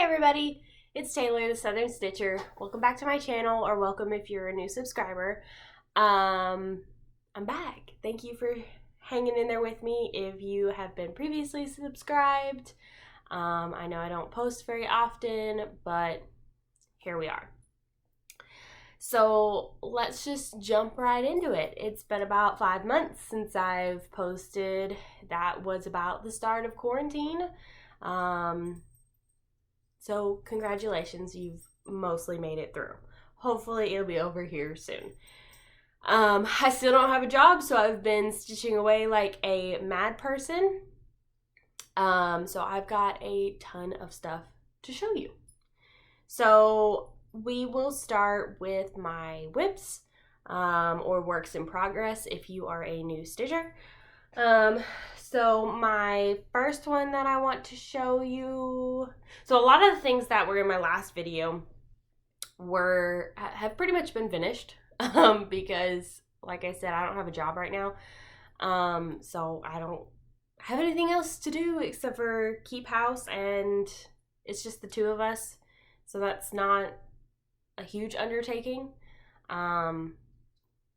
everybody, it's Taylor the Southern Stitcher. Welcome back to my channel, or welcome if you're a new subscriber. I'm back. Thank you for hanging in there with me if you have been previously subscribed. I know I don't post very often, but here we are. So let's just jump right into it. It's been about 5 months since I've posted. That was about the start of quarantine. So congratulations, you've mostly made it through. Hopefully it'll be over here soon. I still don't have a job, so I've been stitching away like a mad person. So I've got a ton of stuff to show you. So we will start with my whips, or works in progress if you are a new stitcher. So my first one that I want to show you, so a lot of the things that were in my last video have pretty much been finished, because like I said, I don't have a job right now. So I don't have anything else to do except for keep house, and it's just the two of us. So that's not a huge undertaking.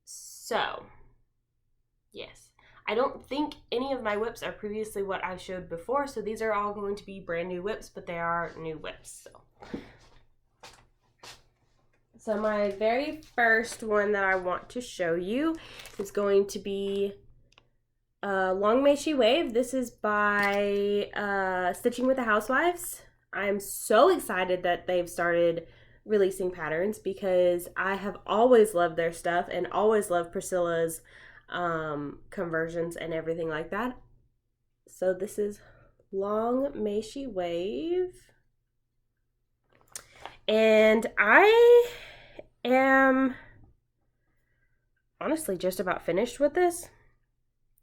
So yes. I don't think any of my whips are previously what I showed before, so these are all going to be brand new whips, but they are new whips. So my very first one that I want to show you is going to be Long May She Wave. This is by Stitching with the Housewives. I'm so excited that they've started releasing patterns because I have always loved their stuff and always loved Priscilla's conversions and everything like that. So this is Long May She Wave, and I am honestly just about finished with this.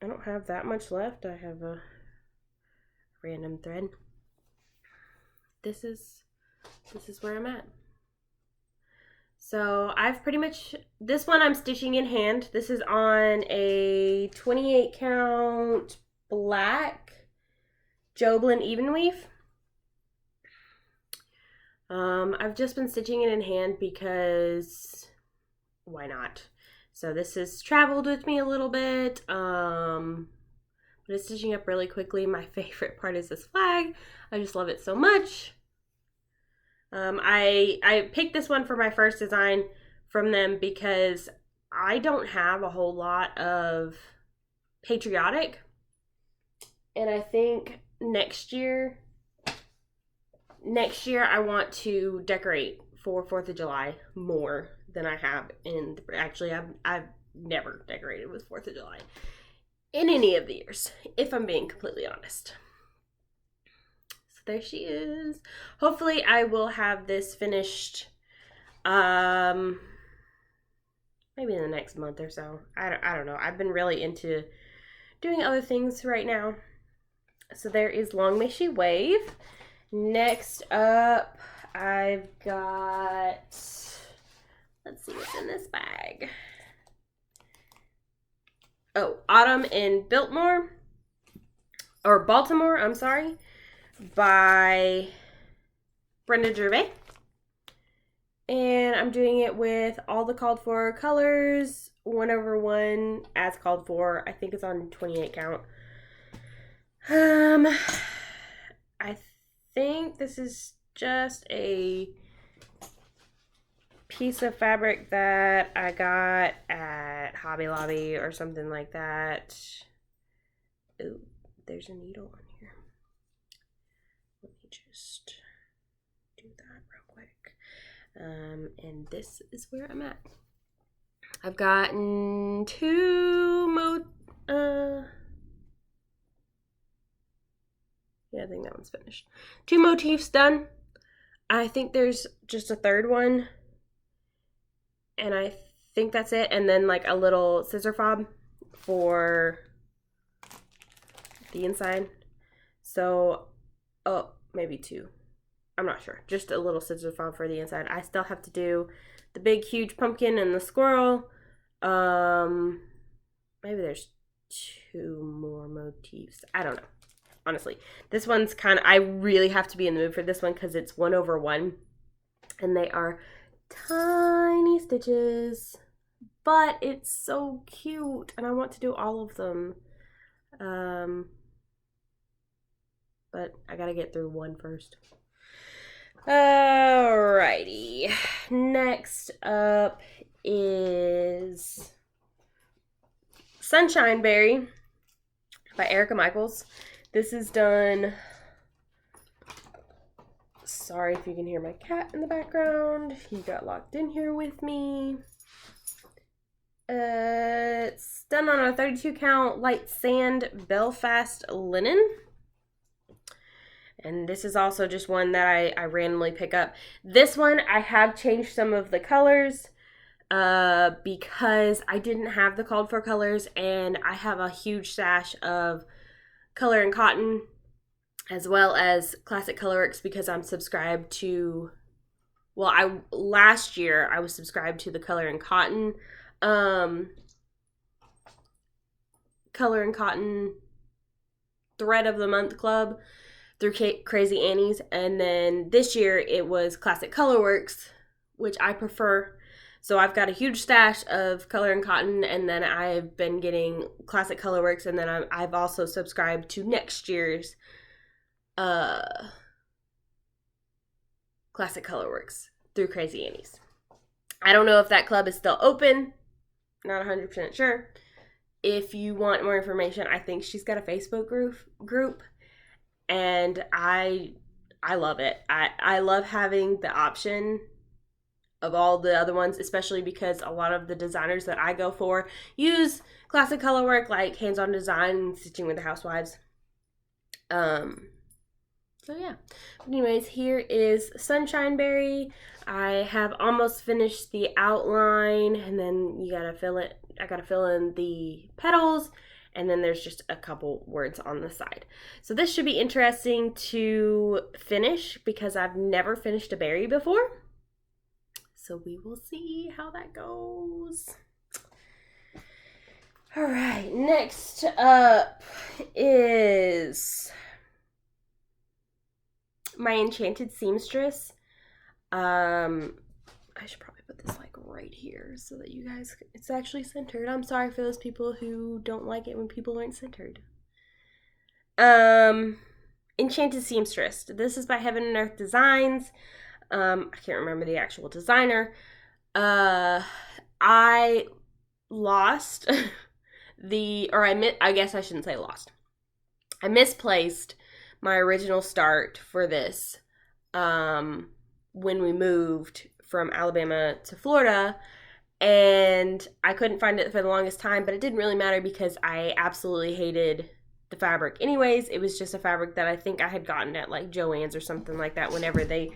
I don't have that much left. I have a random thread. This is where I'm at. So I've pretty much, this one I'm stitching in hand. This is on a 28 count black Joblin even weave. I've just been stitching it in hand because why not? So this has traveled with me a little bit, but it's stitching up really quickly. My favorite part is this flag. I just love it so much. I picked this one for my first design from them because I don't have a whole lot of patriotic, and I think next year I want to decorate for 4th of July more than I have in, actually I've never decorated with 4th of July in any of the years, if I'm being completely honest. There she is. Hopefully I will have this finished maybe in the next month or so. I don't know. I've been really into doing other things right now. So there is Long May She Wave. Next up, I've got, let's see what's in this bag. Oh, Autumn in Baltimore, I'm sorry, by Brenda Gervais, and I'm doing it with all the called for colors, 1/1 as called for. I think it's on 28 count. I think this is just a piece of fabric that I got at Hobby Lobby or something like that. Ooh, there's a needle on here. Let me just do that real quick. And this is where I'm at. I've gotten yeah, I think that one's finished. 2 motifs done. I think there's just a third one, and I think that's it. And then like a little scissor fob for the inside. So, oh, maybe 2. I'm not sure. Just a little scissor fob for the inside. I still have to do the big, huge pumpkin and the squirrel. Maybe there's 2 more motifs. I don't know. honestly. This one's kind of, I really have to be in the mood for this one because it's 1/1. And they are tiny stitches. But it's so cute. And I want to do all of them. But I gotta get through one first. Alrighty. Next up is Sunshine Berry by Erica Michaels. This is done. Sorry if you can hear my cat in the background. He got locked in here with me. It's done on a 32 count light sand Belfast linen. And this is also just one that I randomly pick up. This one, I have changed some of the colors because I didn't have the called for colors, and I have a huge stash of Color and Cotton as well as Classic Colorworks because I'm subscribed to, well, last year I was subscribed to the Color and Cotton Thread of the Month Club through Crazy Annie's, and then this year it was Classic Colorworks, which I prefer. So I've got a huge stash of Color and Cotton, and then I've been getting Classic Colorworks, and then I've also subscribed to next year's Classic Colorworks through Crazy Annie's. I don't know if that club is still open. Not 100% sure. If you want more information, I think she's got a Facebook group. And I love it. I love having the option of all the other ones, especially because a lot of the designers that I go for use Classic Colorwork, like Hands On Design and Stitching with the Housewives. So yeah. But anyways, here is Sunshine Berry. I have almost finished the outline, and then you gotta fill it. I gotta fill in the petals. And then there's just a couple words on the side. So this should be interesting to finish because I've never finished a berry before. So we will see how that goes. All right, next up is my Enchanted Seamstress. I should probably put this like right here so that you guys, it's actually centered. I'm sorry for those people who don't like it when people aren't centered. Enchanted Seamstress. This is by Heaven and Earth Designs. I can't remember the actual designer. I lost I guess I shouldn't say lost. I misplaced my original start for this when we moved from Alabama to Florida, and I couldn't find it for the longest time, but it didn't really matter because I absolutely hated the fabric anyways. It was just a fabric that I think I had gotten at like Joann's or something like that whenever they,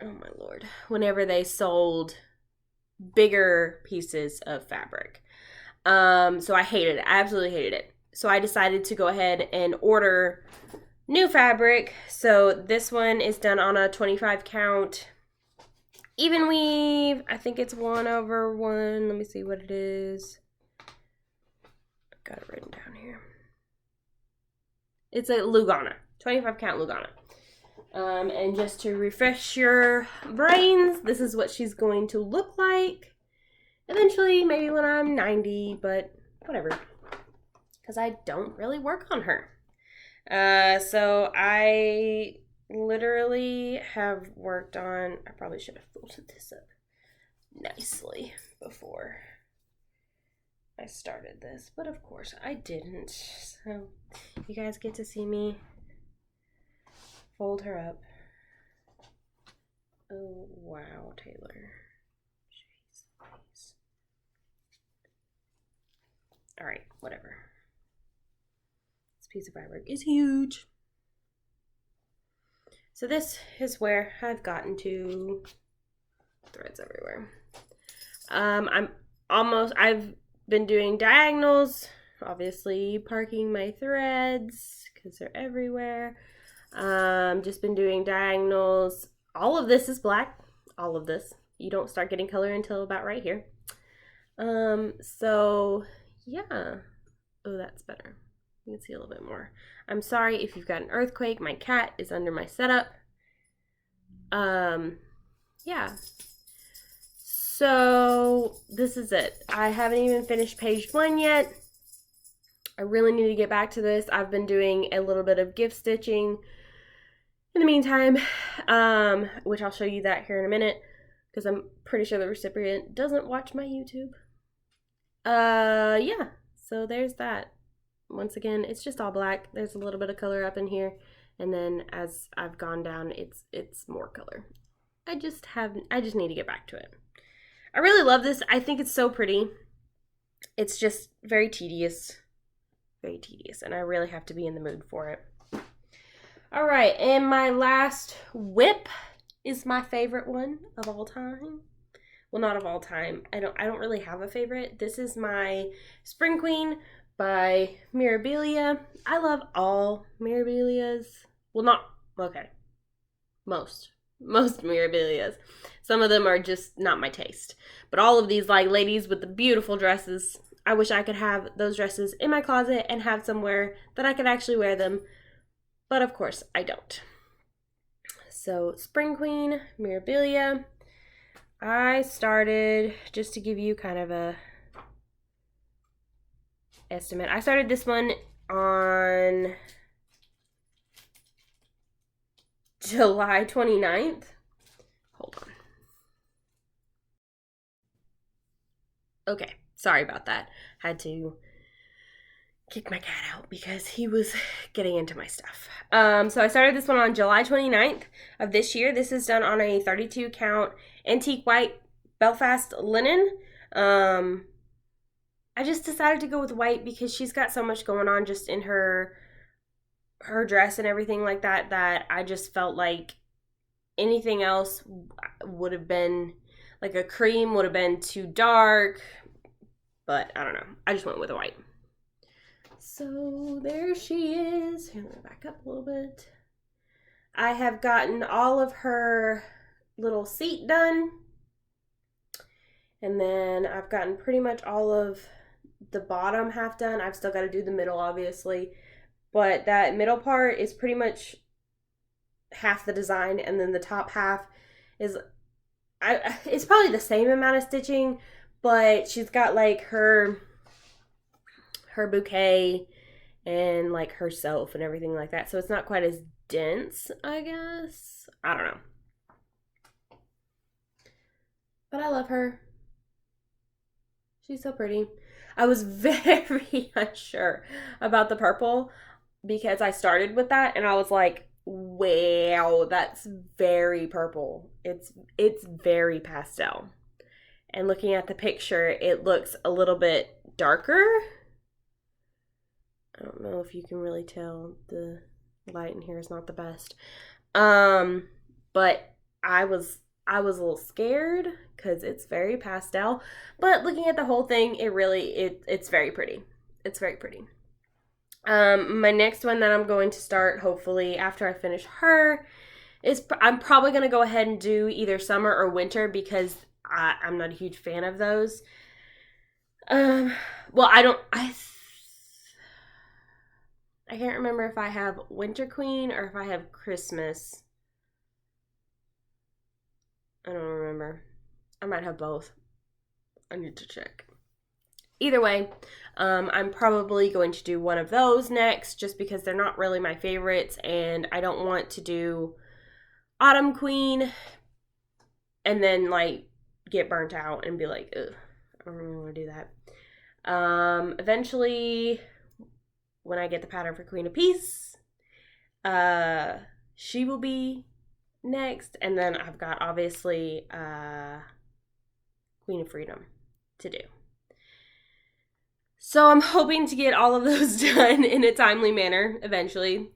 oh my lord, whenever they sold bigger pieces of fabric. So I hated it. I absolutely hated it. So I decided to go ahead and order new fabric. So this one is done on a 25 count even weave. I think it's 1/1. Let me see what it is. I've got it written down here. It's a Lugana, 25 count Lugana. And just to refresh your brains, this is what she's going to look like eventually, maybe when I'm 90, but whatever, because I don't really work on her. So I literally have worked on, I probably should have folded this up nicely before I started this, but of course I didn't. So you guys get to see me fold her up. Oh wow, Taylor. Jeez, please. All right, whatever. This piece of fabric is huge. So this is where I've gotten to. Threads everywhere. I've been doing diagonals, obviously parking my threads because they're everywhere. Just been doing diagonals. All of this is black. All of this. You don't start getting color until about right here. So yeah. Oh, that's better. You can see a little bit more. I'm sorry if you've got an earthquake. My cat is under my setup. Yeah. So this is it. I haven't even finished page 1 yet. I really need to get back to this. I've been doing a little bit of gift stitching in the meantime, which I'll show you that here in a minute, because I'm pretty sure the recipient doesn't watch my YouTube. Yeah, so there's that. Once again, it's just all black. There's a little bit of color up in here, and then as I've gone down, it's more color. I just need to get back to it. I really love this. I think it's so pretty. It's just very tedious, and I really have to be in the mood for it. All right, and my last whip is my favorite one of all time. Well, not of all time. I don't really have a favorite. This is my Spring Queen by Mirabilia. I love all Mirabilias. Well, most Mirabilias. Some of them are just not my taste. But all of these, like, ladies with the beautiful dresses, I wish I could have those dresses in my closet and have somewhere that I could actually wear them. But of course, I don't. So, Spring Queen, Mirabilia. I started, just to give you kind of a estimate, I started this one on July 29th. Hold on. Okay, sorry about that. Had to kick my cat out because he was getting into my stuff. So I started this one on July 29th of this year. This is done on a 32 count antique white Belfast linen. I just decided to go with white because she's got so much going on just in her dress and everything like that, that I just felt like anything else would have been, like a cream would have been too dark, but I don't know. I just went with a white. So there she is. Here, let me back up a little bit. I have gotten all of her little seat done. And then I've gotten pretty much all of the bottom half done. I've still got to do the middle, obviously. But that middle part is pretty much half the design. And then the top half is, it's probably the same amount of stitching. But she's got like her bouquet and like herself and everything like that. So it's not quite as dense, I guess. I don't know. But I love her. She's so pretty. I was very unsure about the purple because I started with that and I was like, wow, that's very purple. It's very pastel. And looking at the picture, it looks a little bit darker. I don't know if you can really tell. The light in here is not the best. But I was a little scared because it's very pastel. But looking at the whole thing, it's very pretty. It's very pretty. My next one that I'm going to start, hopefully, after I finish her, is I'm probably going to go ahead and do either summer or winter because I'm not a huge fan of those. Well, I can't remember if I have Winter Queen or if I have Christmas. I don't remember. I might have both. I need to check. Either way, I'm probably going to do one of those next just because they're not really my favorites and I don't want to do Autumn Queen and then like get burnt out and be like, ugh, I don't really want to do that. Eventually, when I get the pattern for Queen of Peace, she will be next. And then I've got, obviously, Queen of Freedom to do. So I'm hoping to get all of those done in a timely manner eventually.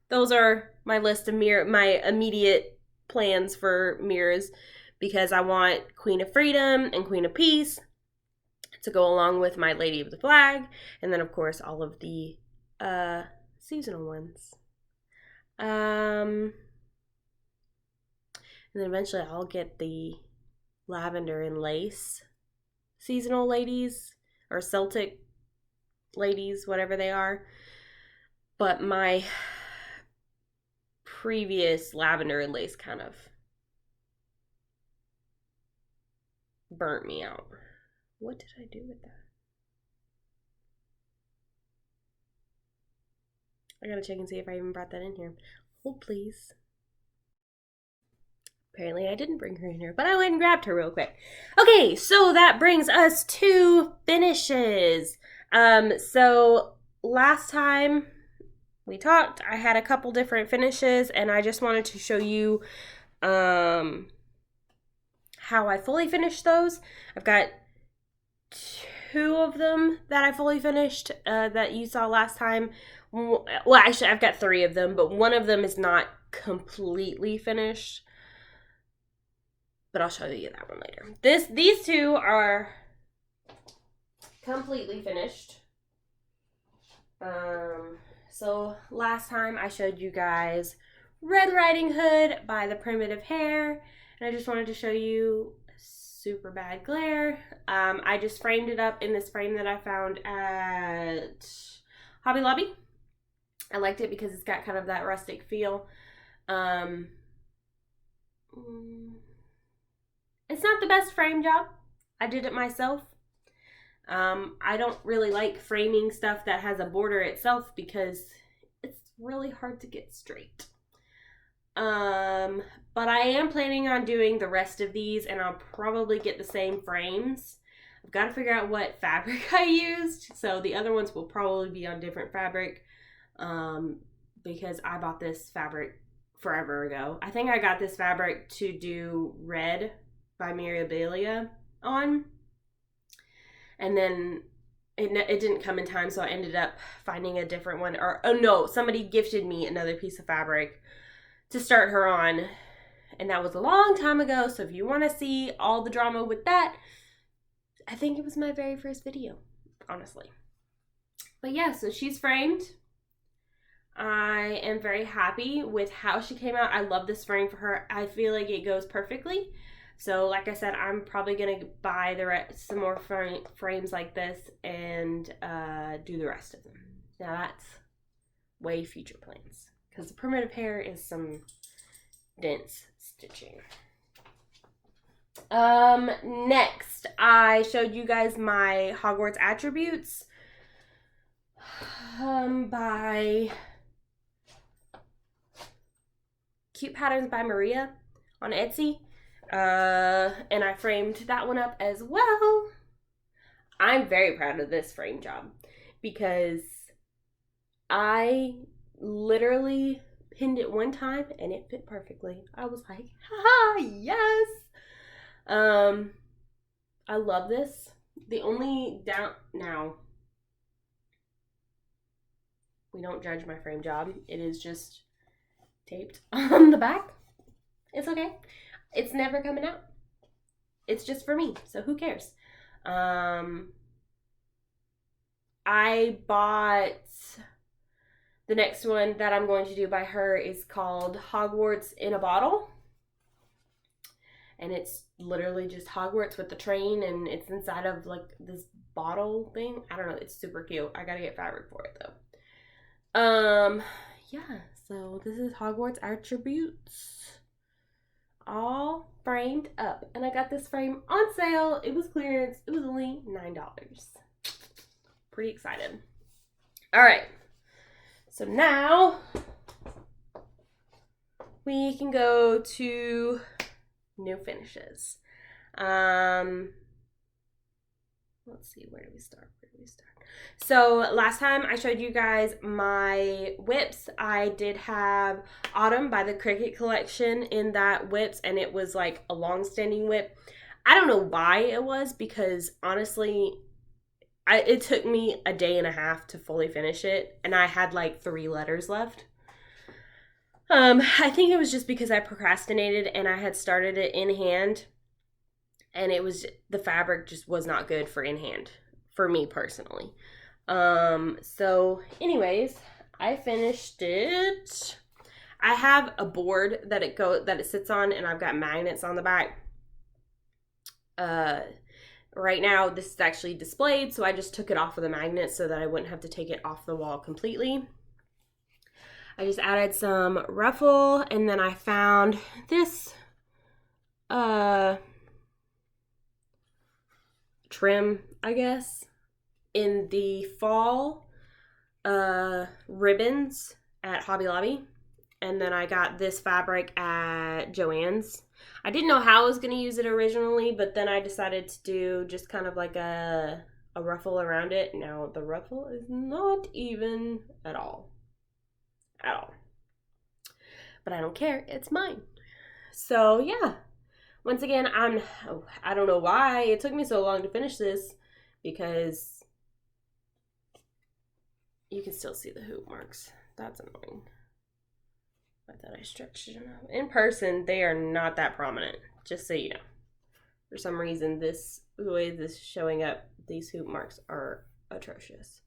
Those are my list of my immediate plans for mirrors because I want Queen of Freedom and Queen of Peace to go along with my Lady of the Flag. And then, of course, all of the seasonal ones. And then eventually I'll get the lavender and lace seasonal ladies or Celtic ladies, whatever they are. But my previous lavender and lace kind of burnt me out. What did I do with that? I gotta check and see if I even brought that in here. Hold please. Apparently I didn't bring her in here, but I went and grabbed her real quick. Okay, so that brings us to finishes. So last time we talked, I had a couple different finishes, and I just wanted to show you how I fully finished those. I've got 2 of them that I fully finished that you saw last time. Well, actually, I've got 3 of them, but one of them is not completely finished. But I'll show you that one later. These 2 are completely finished. So last time I showed you guys Red Riding Hood by the Primitive Hair, and I just wanted to show you super bad glare. I just framed it up in this frame that I found at Hobby Lobby. I liked it because it's got kind of that rustic feel. It's not the best frame job. I did it myself. I don't really like framing stuff that has a border itself because it's really hard to get straight. But I am planning on doing the rest of these, and I'll probably get the same frames. I've got to figure out what fabric I used, so the other ones will probably be on different fabric, because I bought this fabric forever ago. I think I got this fabric to do Red by Mirabilia on, and then it didn't come in time, so I ended up finding a different one. Or, oh no, somebody gifted me another piece of fabric to start her on, and that was a long time ago, so if you want to see all the drama with that, I think it was my very first video, honestly. But yeah, so she's framed. I am very happy with how she came out. I love this frame for her. I feel like it goes perfectly. So like I said, I'm probably going to buy some more frames like this and do the rest of them. Now that's way future plans, because the Primitive Hair is some dense stitching. Next, I showed you guys my Hogwarts attributes by Cute Patterns by Maria on Etsy. And I framed that one up as well. I'm very proud of this frame job because I literally pinned it one time and it fit perfectly. I was like, haha, yes. I love this. The only now, we don't judge my frame job. It is just taped on the back. It's okay. It's never coming out. It's just for me, so who cares? I bought the next one that I'm going to do by her is called Hogwarts in a Bottle. And it's literally just Hogwarts with the train, and it's inside of like this bottle thing. I don't know. It's super cute. I gotta get fabric for it though. Yeah, so this is Hogwarts attributes, all framed up, and I got this frame on sale. It was clearance. It was only $9. Pretty excited. All right, so now we can go to new finishes. Let's see, where do we start? So last time I showed you guys my whips. I did have Autumn by the Cricut Collection in that whips, and it was like a long-standing whip. I don't know why it was, because honestly, it took me a day and a half to fully finish it, and I had like 3 letters left. I think it was just because I procrastinated and I had started it in hand, and it was, the fabric just was not good for in hand for me personally. So anyways, I finished it. I have a board that it sits on, and I've got magnets on the back. Right now this is actually displayed, so I just took it off of the magnets so that I wouldn't have to take it off the wall completely. I just added some ruffle, and then I found this trim, I guess, in the fall ribbons at Hobby Lobby. And then I got this fabric at Joann's. I didn't know how I was going to use it originally, but then I decided to do just kind of like a ruffle around it. Now, the ruffle is not even at all. At all. But I don't care. It's mine. So, yeah. Once again, I don't know why it took me so long to finish this, because you can still see the hoop marks. That's annoying. I thought I stretched it enough. In person, they are not that prominent, just so you know. For some reason, the way this is showing up, these hoop marks are atrocious.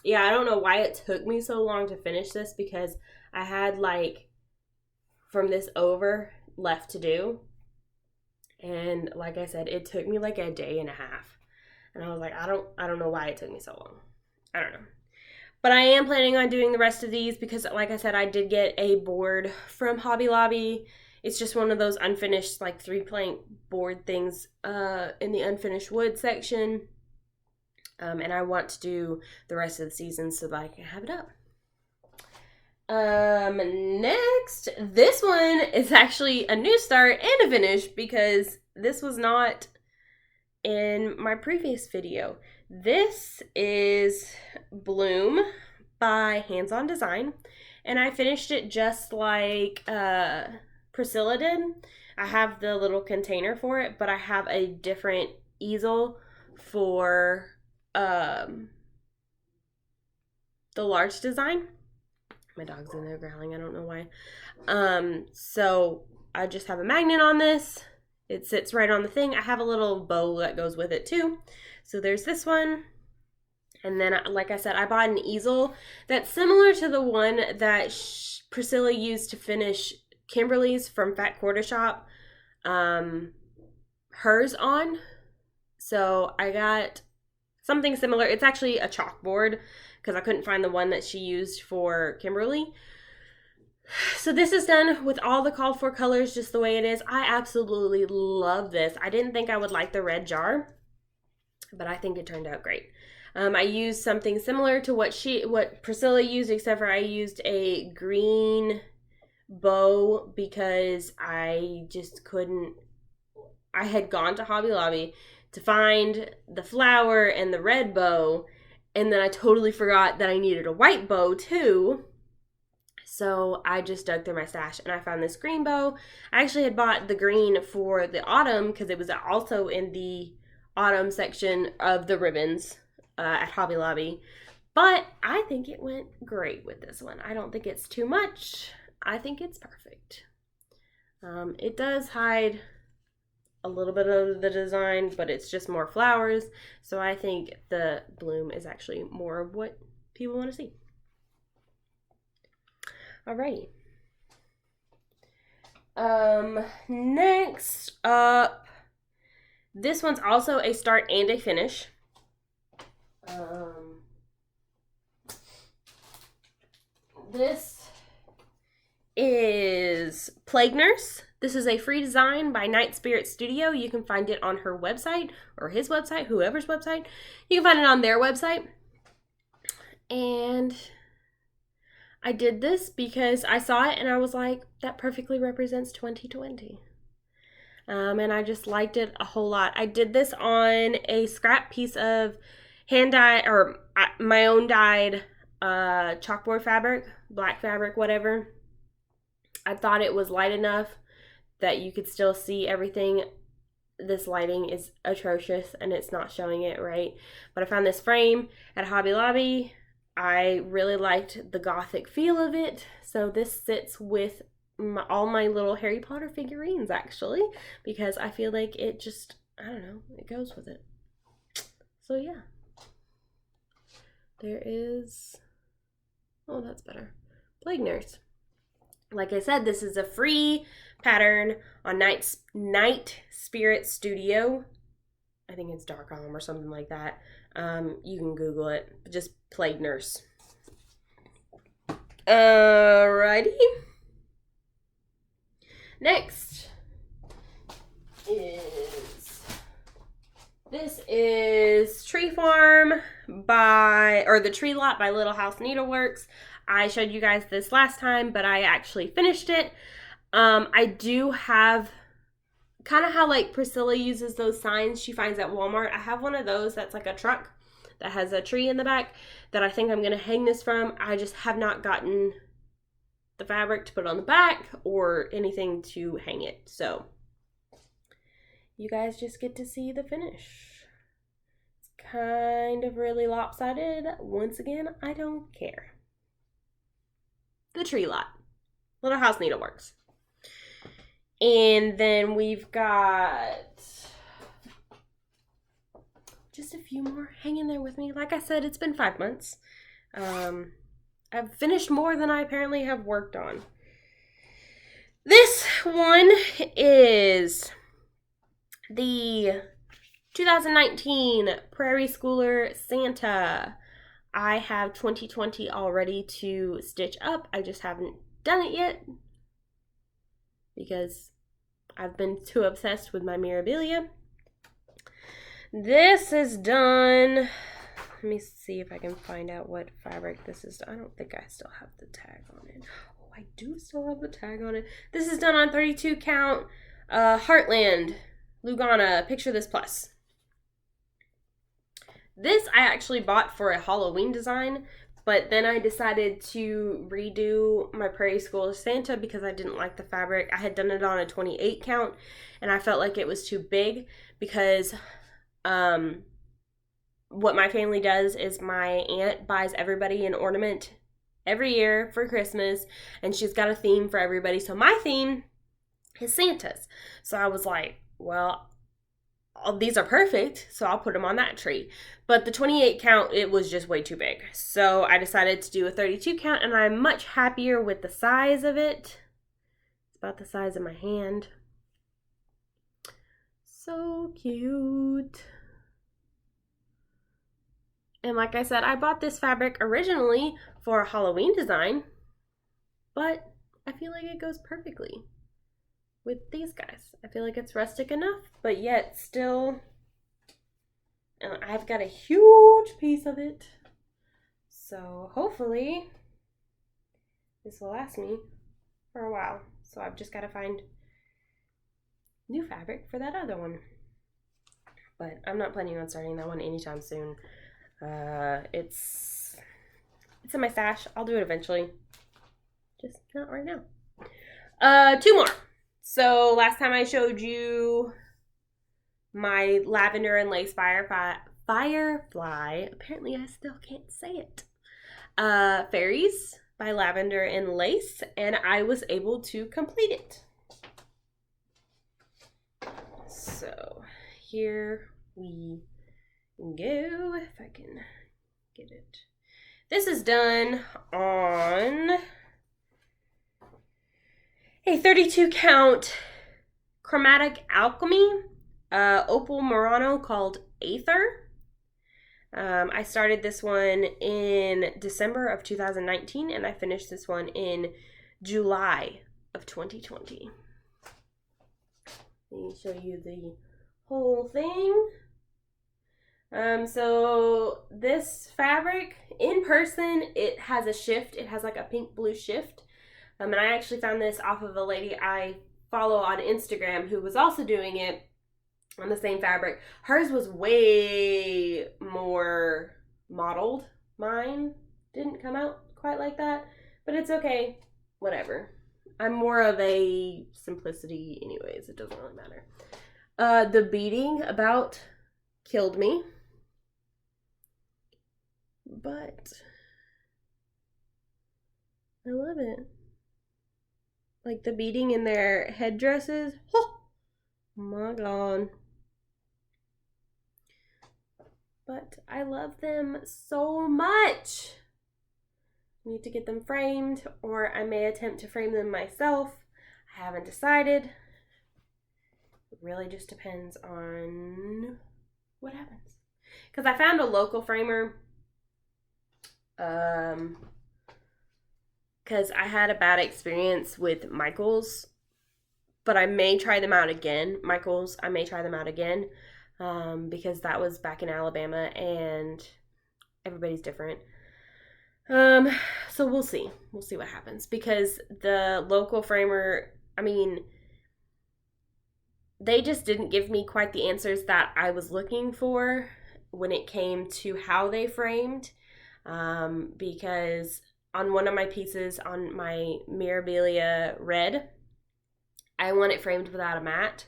Yeah, I don't know why it took me so long to finish this, because I had like from this over left to do. And like I said, it took me like a day and a half. And I was like, I don't know why it took me so long. I don't know. But I am planning on doing the rest of these because, like I said, I did get a board from Hobby Lobby. It's just one of those unfinished, like 3-plank board things in the unfinished wood section. And I want to do the rest of the season so that I can have it up. Next, this one is actually a new start and a finish because this was not in my previous video. This is Bloom by Hands On Design, and I finished it just like Priscilla did. I have the little container for it, but I have a different easel for the large design. My dog's in there growling, I don't know why. So I just have a magnet on this. It sits right on the thing. I have a little bow that goes with it too. So there's this one. And then, like I said, I bought an easel that's similar to the one that Priscilla used to finish Kimberly's from Fat Quarter Shop. Hers on. So I got something similar. It's actually a chalkboard because I couldn't find the one that she used for Kimberly. So this is done with all the called for colors just the way it is. I absolutely love this. I didn't think I would like the red jar, but I think it turned out great. I used something similar to what Priscilla used, except for I used a green bow because I just couldn't. I had gone to Hobby Lobby to find the flower and the red bow, and then I totally forgot that I needed a white bow too. So I just dug through my stash and I found this green bow. I actually had bought the green for the autumn because it was also in the autumn section of the ribbons at Hobby Lobby. But I think it went great with this one. I don't think it's too much. I think it's perfect. It does hide a little bit of the design, but it's just more flowers. So I think the bloom is actually more of what people want to see. Alrighty. Next up, this one's also a start and a finish. This is Plague Nurse. This is a free design by Night Spirit Studio. You can find it on her website or his website, whoever's website. You can find it on their website. And I did this because I saw it and I was like, that perfectly represents 2020. And I just liked it a whole lot. I did this on a scrap piece of hand dyed or my own dyed chalkboard fabric, black fabric, whatever. I thought it was light enough that you could still see everything. This lighting is atrocious and it's not showing it right. But I found this frame at Hobby Lobby. I really liked the gothic feel of it. So this sits with all my little Harry Potter figurines actually, because I feel like it just, I don't know, it goes with it. So yeah. There is, oh, that's better. Plague Nurse. Like I said, this is a free pattern on Night Spirit Studio. I think it's Dark or something like that. You can Google it. Just Plague Nurse. Alrighty. Next is Tree Farm the Tree Lot by Little House Needleworks. I showed you guys this last time, but I actually finished it. I do have kind of how like Priscilla uses those signs she finds at Walmart. I have one of those that's like a truck that has a tree in the back that I think I'm going to hang this from. I just have not gotten the fabric to put on the back or anything to hang it. So you guys just get to see the finish. It's kind of really lopsided. Once again, I don't care. The Tree Lot. Little House Needleworks. And then we've got just a few more. Hang in there with me. Like I said, it's been 5 months. I've finished more than I apparently have worked on. This one is the 2019 Prairie Schooler Santa. I have 2020 already to stitch up. I just haven't done it yet because I've been too obsessed with my Mirabilia. This is done. Let me see if I can find out what fabric this is. I don't think I still have the tag on it. Oh, I do still have the tag on it. This is done on 32 count Heartland Lugana Picture This Plus. This I actually bought for a Halloween design, but then I decided to redo my Prairie School Santa because I didn't like the fabric. I had done it on a 28 count and I felt like it was too big because what my family does is my aunt buys everybody an ornament every year for Christmas, and she's got a theme for everybody. So my theme is Santa's. So I was like, well, these are perfect, so I'll put them on that tree. But the 28 count, it was just way too big. So I decided to do a 32 count, and I'm much happier with the size of it. It's about the size of my hand. So cute. And like I said, I bought this fabric originally for a Halloween design, but I feel like it goes perfectly with these guys. I feel like it's rustic enough, but yet still, I've got a huge piece of it. So hopefully this will last me for a while. So I've just got to find new fabric for that other one. But I'm not planning on starting that one anytime soon. It's in my stash. I'll do it eventually. Just not right now. 2 more. So last time I showed you my lavender and lace firefly. Apparently I still can't say it. Fairies by Lavender and Lace, and I was able to complete it. So here we go, if I can get it. This is done on a 32 count Chromatic Alchemy Opal Murano called Aether. I started this one in December of 2019 and I finished this one in July of 2020. Let me show you the whole thing. So this fabric in person, it has a shift. It has like a pink blue shift. And I actually found this off of a lady I follow on Instagram who was also doing it on the same fabric. Hers was way more modeled. Mine didn't come out quite like that, but it's okay. Whatever. I'm more of a simplicity anyways. It doesn't really matter. The beading about killed me. But I love it. Like the beading in their headdresses. Oh my god. But I love them so much. I need to get them framed, or I may attempt to frame them myself. I haven't decided. It really just depends on What happens? Because I found a local framer. Because I had a bad experience with Michaels, but I may try them out again. Michaels, I may try them out again, because that was back in Alabama, and everybody's different. So we'll see. We'll see what happens, because the local framer, I mean, they just didn't give me quite the answers that I was looking for when it came to how they framed, because on one of my pieces, on my Mirabilia Red, I want it framed without a mat,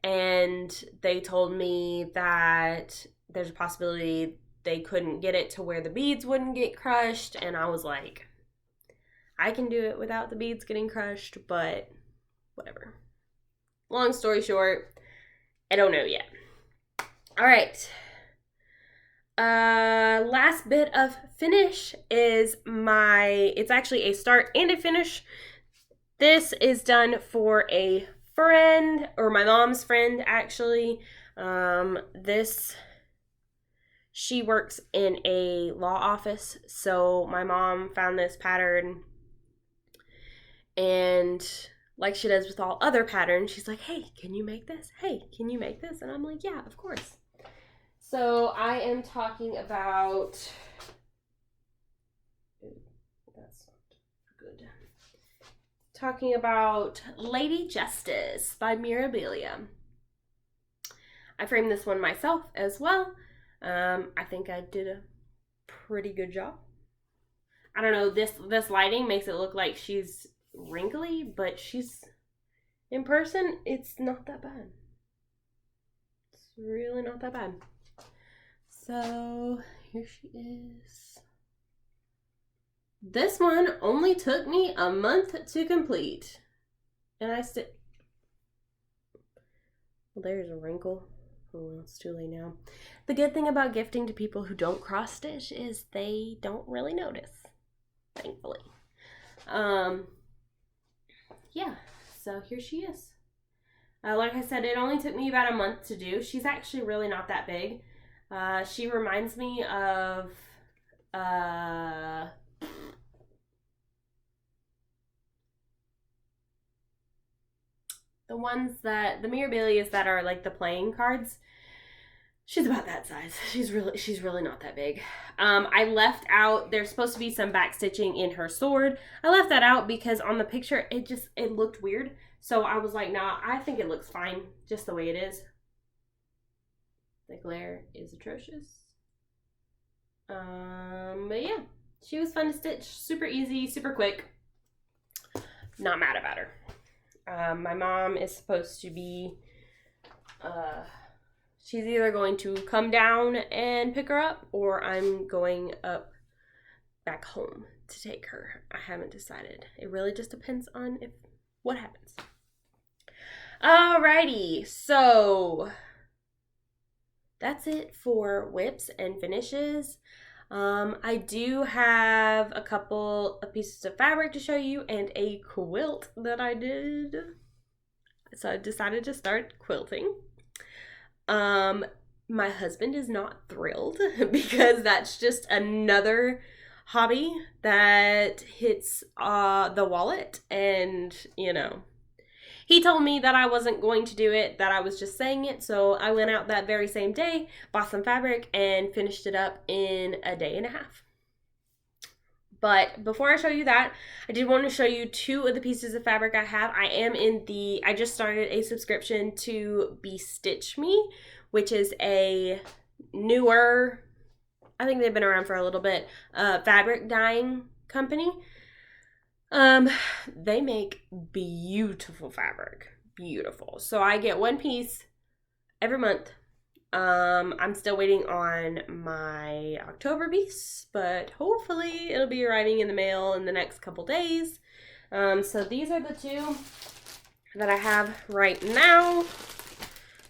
and they told me that there's a possibility they couldn't get it to where the beads wouldn't get crushed, and I was like, I can do it without the beads getting crushed, but whatever. Long story short, I don't know yet. All right. Last bit of finish is it's actually a start and a finish. This is done for a friend, or my mom's friend, actually. She works in a law office, so my mom found this pattern, and like she does with all other patterns, she's like, hey, can you make this? Hey, can you make this? And I'm like, yeah, of course. So I am talking about, that's not good. Talking about Lady Justice by Mirabilia. I framed this one myself as well. I think I did a pretty good job. I don't know, this lighting makes it look like she's wrinkly, but she's, in person, it's not that bad. It's really not that bad. So here she is. This one only took me a month to complete, and well, there's a wrinkle. Oh, well, it's too late now. The good thing about gifting to people who don't cross stitch is they don't really notice, thankfully. Yeah, so here she is. Like I said, it only took me about a month to do. She's actually really not that big. She reminds me of the Mirabilias that are like the playing cards. She's about that size. She's really not that big. I left out, there's supposed to be some back stitching in her sword. I left that out because on the picture, it looked weird. So I was like, nah, I think it looks fine just the way it is. The glare is atrocious. But yeah, she was fun to stitch. Super easy, super quick. Not mad about her. My mom is supposed to be, she's either going to come down and pick her up, or I'm going up back home to take her. I haven't decided. It really just depends on what happens. Alrighty, so that's it for whips and finishes. I do have a couple of pieces of fabric to show you and a quilt that I did. So I decided to start quilting. My husband is not thrilled because that's just another hobby that hits the wallet, and you know, he told me that I wasn't going to do it, that I was just saying it, so I went out that very same day, bought some fabric, and finished it up in a day and a half. But before I show you that, I did want to show you two of the pieces of fabric I have. I just started a subscription to Be Stitch Me, which is a newer, I think they've been around for a little bit, fabric dyeing company. They make beautiful fabric, beautiful. So I get one piece every month. I'm still waiting on my October piece, but hopefully it'll be arriving in the mail in the next couple days. So these are the two that I have right now.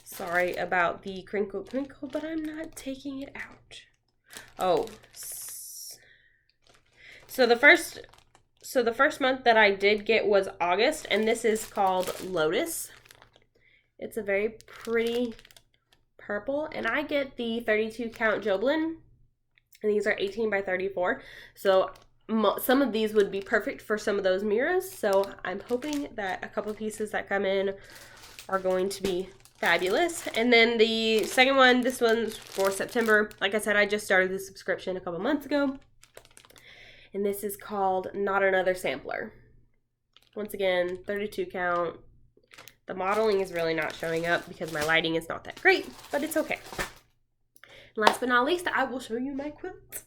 Sorry about the crinkle, but I'm not taking it out. Oh, so the first month that I did get was August, and this is called Lotus. It's a very pretty purple, and I get the 32 count Joblin, and these are 18 by 34. So some of these would be perfect for some of those mirrors. So I'm hoping that a couple pieces that come in are going to be fabulous. And then the second one, this one's for September. Like I said, I just started the subscription a couple months ago. And this is called Not Another Sampler. Once again, 32 count. The modeling is really not showing up because my lighting is not that great, but it's okay. And last but not least, I will show you my quilt.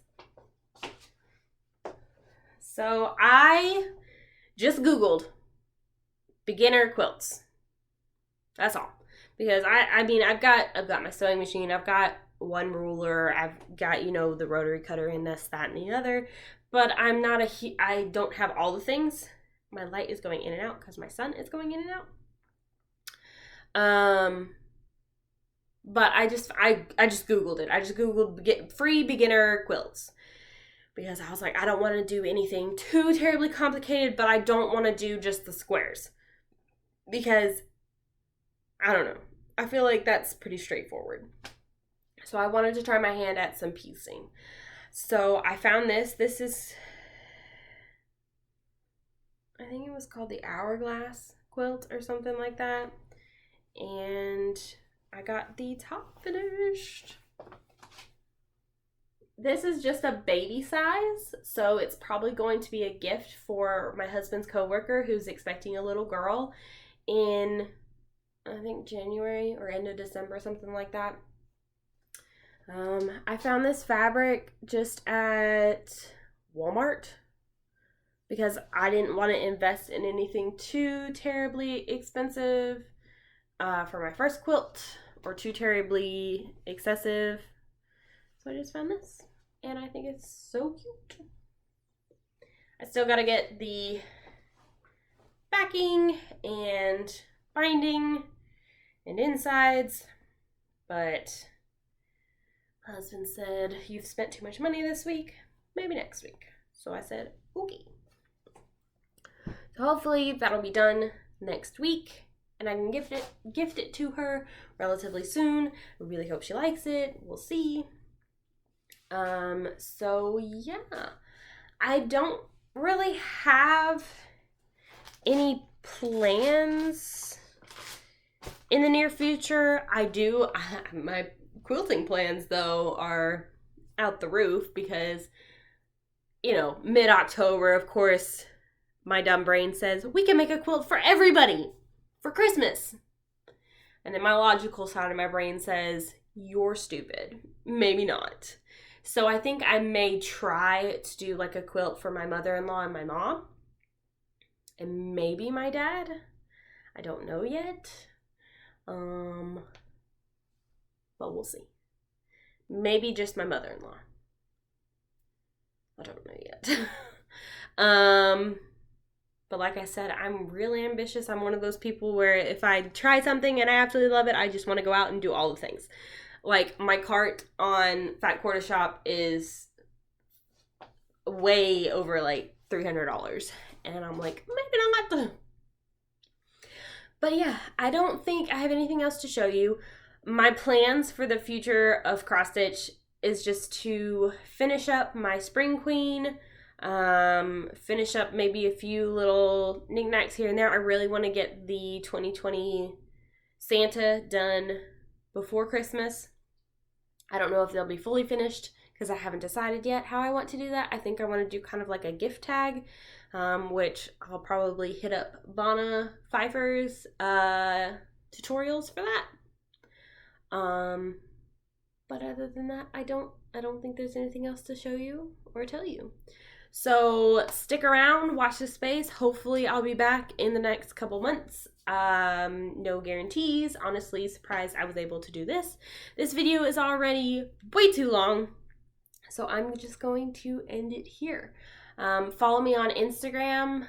So I just Googled beginner quilts. That's all. Because I mean, I've got my sewing machine, I've got one ruler, I've got, you know, the rotary cutter and this, that, and the other, but I don't have all the things. My light is going in and out because my sun is going in and out. But I just Googled it. I just Googled free beginner quilts because I was like, I don't want to do anything too terribly complicated, but I don't want to do just the squares because I don't know. I feel like that's pretty straightforward. So I wanted to try my hand at some piecing. So I found this. This is, I think it was called the Hourglass quilt or something like that. And I got the top finished. This is just a baby size, so it's probably going to be a gift for my husband's coworker who's expecting a little girl in, I think, January or end of December, something like that. I found this fabric just at Walmart because I didn't want to invest in anything too terribly expensive for my first quilt or too terribly excessive. So I just found this and I think it's so cute. I still got to get the backing and binding and insides, but my husband said, you've spent too much money this week, maybe next week. So I said, okay. So hopefully that'll be done next week and I can gift it to her relatively soon. I really hope she likes it. We'll see. So yeah, I don't really have any plans in the near future. My quilting plans though are out the roof because, you know, mid-October, of course, my dumb brain says we can make a quilt for everybody for Christmas. And then my logical side of my brain says, you're stupid. Maybe not. So I think I may try to do like a quilt for my mother-in-law and my mom. And maybe my dad. I don't know yet. But we'll see. Maybe just my mother-in-law. I don't know yet. But like I said, I'm really ambitious. I'm one of those people where if I try something and I absolutely love it, I just want to go out and do all the things. Like my cart on Fat Quarter Shop is way over like $300. And I'm like, maybe not. But yeah, I don't think I have anything else to show you. My plans for the future of cross stitch is just to finish up my Spring Queen, finish up maybe a few little knickknacks here and there. I really want to get the 2020 Santa done before Christmas. I don't know if they'll be fully finished because I haven't decided yet how I want to do that. I think I want to do kind of like a gift tag, which I'll probably hit up Bonna Pfeiffer's tutorials for that. But other than that, I don't think there's anything else to show you or tell you. So stick around, watch this space. Hopefully I'll be back in the next couple months. No guarantees. Honestly, surprised I was able to do this. This video is already way too long, so I'm just going to end it here. Follow me on Instagram,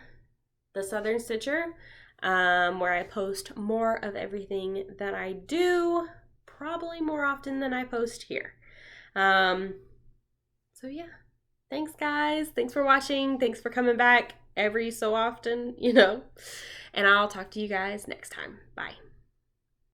The Southern Stitcher, where I post more of everything that I do, probably more often than I post here. So yeah, thanks guys. Thanks for watching. Thanks for coming back every so often, you know. And I'll talk to you guys next time. Bye.